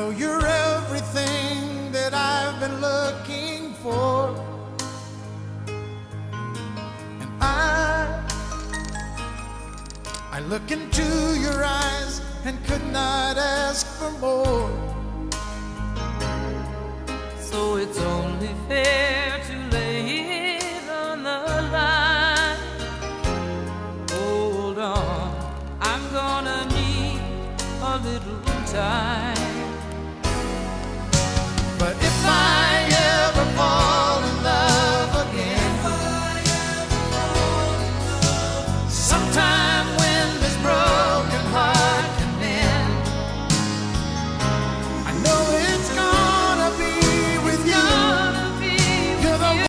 know you're everything that I've been looking for. And I look into your eyes and could not ask for more. So it's only fair to